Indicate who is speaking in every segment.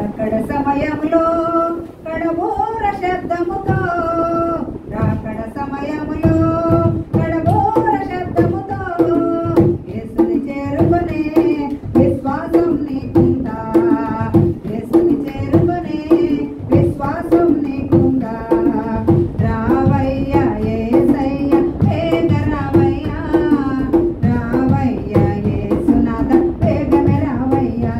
Speaker 1: అక్కడ సమయంలో కడబోర శబ్దముతో రాకడ సమయంలో కడబోర శబ్దముతో యేసుని చేరుకునే విశ్వాసం నీకుందా? యేసుని చేరుకునే విశ్వాసం నీకుందా? రావయ్యా యేసయ్య వేగ రావయ్యా, రావయ్యా యేసునాథ వేగమే రావయ్యా,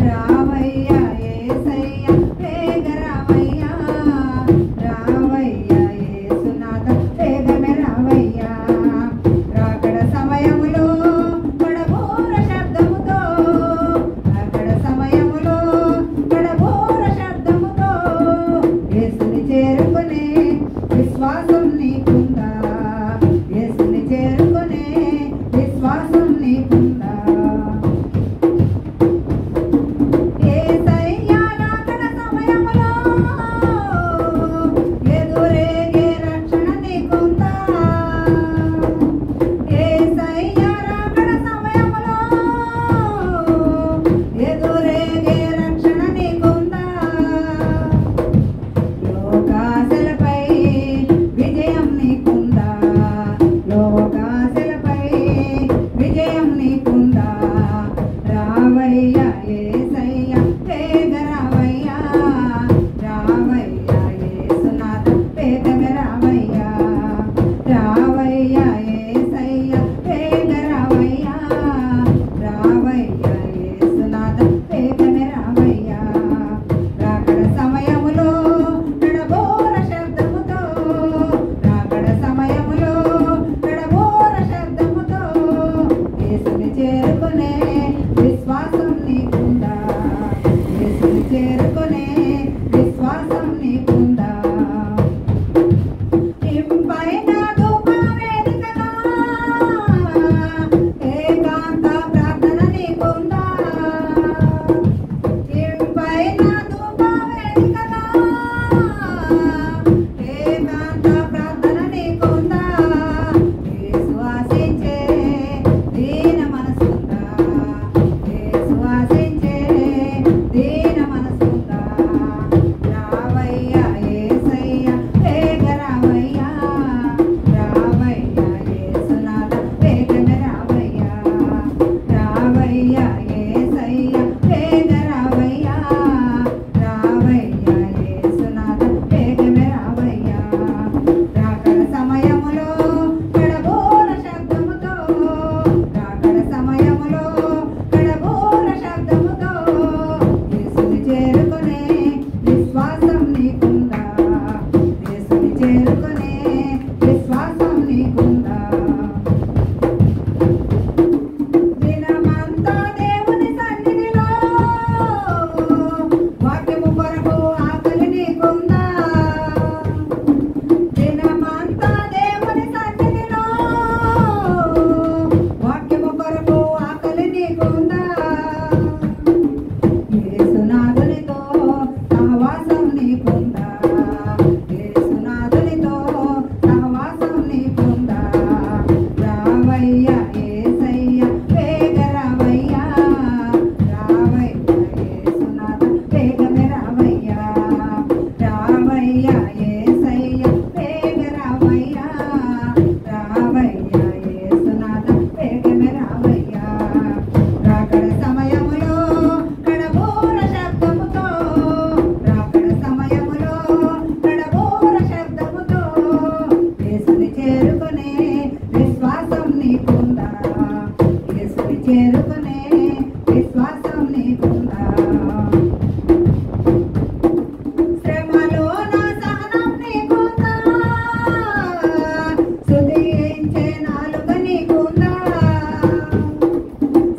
Speaker 1: రావయ్యా యేసయ్య వేగ రావయ్యా, రావయ్యా యేసునాథ వేగమే రావయ్యా. రాకడ సమయములో కడబోర శబ్దముతో, రాకడ సమయములో కడబోర శబ్దముతో యేసుని చేరుకునే విశ్వాసం నీకుందా? యేసుని చేరుకునే విశ్వాసం నీకుందా? యేసయ్య రాకడ సమయములో ఎదురేగే రక్షణ నీకుందా? యేసయ్య రాకడ సమయములో ఎదురేగే రక్షణ నీకుందా? లోకాశలపై విజయం నీకుందా? లోకాశలపై విజయం నీకుందా? రావయ్యా యేసయ్య వేగ రావయ్యా, రావయ్యా యేసునాథ వేగమే రావయ్యా, రావయ్యా యేసయ్య వేగ రావయ్యా, రావయ్యా యేసునాథ వేగమే రావయ్యా. రాకడ సమయములో కడబోర శబ్దముతో, రాకడ సమయములో కడబోర శబ్దముతో యేసుని చేరుకునే విశ్వాసం నీకుందా? యేసుని చేరుకునే విశ్వాసం నీకుందా? ఇంపైన ధూప వేదికగా ఏకాంత ప్రార్థన నీకుందా? ఇంపైన ధూప వేదికగా ఏకాంత ప్రార్థన నీకుందా? యేసు ఆశించే దీన మనసుందా? యేసు ఆశించే దీన మనసుందా? రావయ్యా యేసయ్య వేగ రావయ్యా, రావయ్యా యేసునాథ వేగమే రావయ్యా, రావయ్యా యేసయ్య వేగ రావయ్యా, రావయ్యా యేసునాథ వేగమే రావయ్యా. రాకడ సమయములో కడబోర శబ్దముతో, రాకడ సమయములో కడబోర శబ్దముతో యేసుని చేరుకునే విశ్వాసం నీకుందా? యేసుని చేరుకునే విశ్వాసం నీకుందా? దినమంతా దేవుని సన్నిధిలో వాక్యము కొరకు ఆకలి నీకుందా? దినమంతా దేవుని సన్నిధిలో వాక్యము కొరకు ఆకలి నీకుందా? యేసునాథునితో సహవాసం నీకుందా? యేసునాథునితో సహవాసం నీకుందా? రావయ్యా యేసయ్య వేగ రావయ్యా, రావయ్యా యేసునాథ వేగమే రావయ్యా, రావయ్యా యేసయ్య వేగ రావయ్యా, రావయ్యా యేసునాథ వేగమే రావయ్యా. రాకడ సమయములో కడబోర శబ్దముతో, రాకడ సమయములో కడబోర శబ్దముతో యేసుని చేరుకునే విశ్వాసం నీకుందా? యేసుని చేరుకునే విశ్వాసం నీకుందా? శ్రమలో నా సహనం నీకుందా? స్తుతించే నాలుక నీకుందా?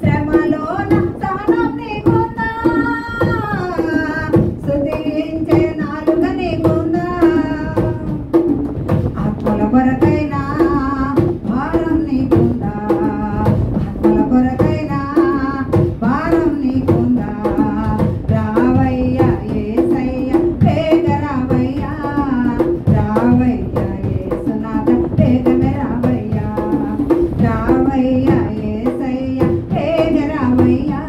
Speaker 1: శ్రమలో నా సహనం నీకుందా? స్తుతించే నాలుక నీకుందా? ఆత్మల కొరకైనా భారం నీకుందా? ఆత్మల కొరకైనా భారం నీకుందా? రావయ్యా యేసయ్య వేగ రావయ్యా, రావయ్యా యేసునాథ వేగమే రావయ్యా, రావయ్యా యేసయ్య వేగ రావయ్యా,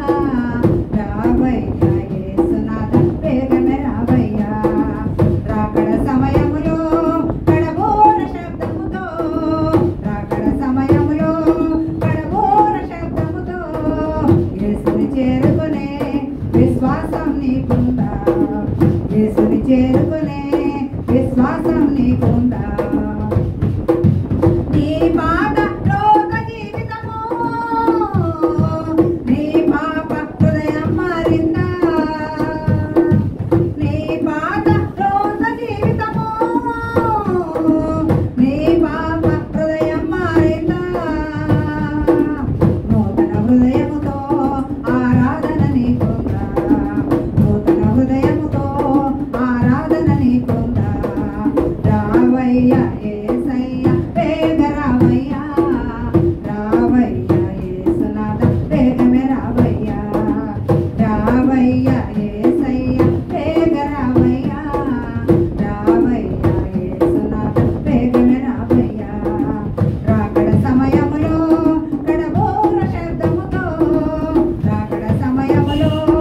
Speaker 1: సమయములో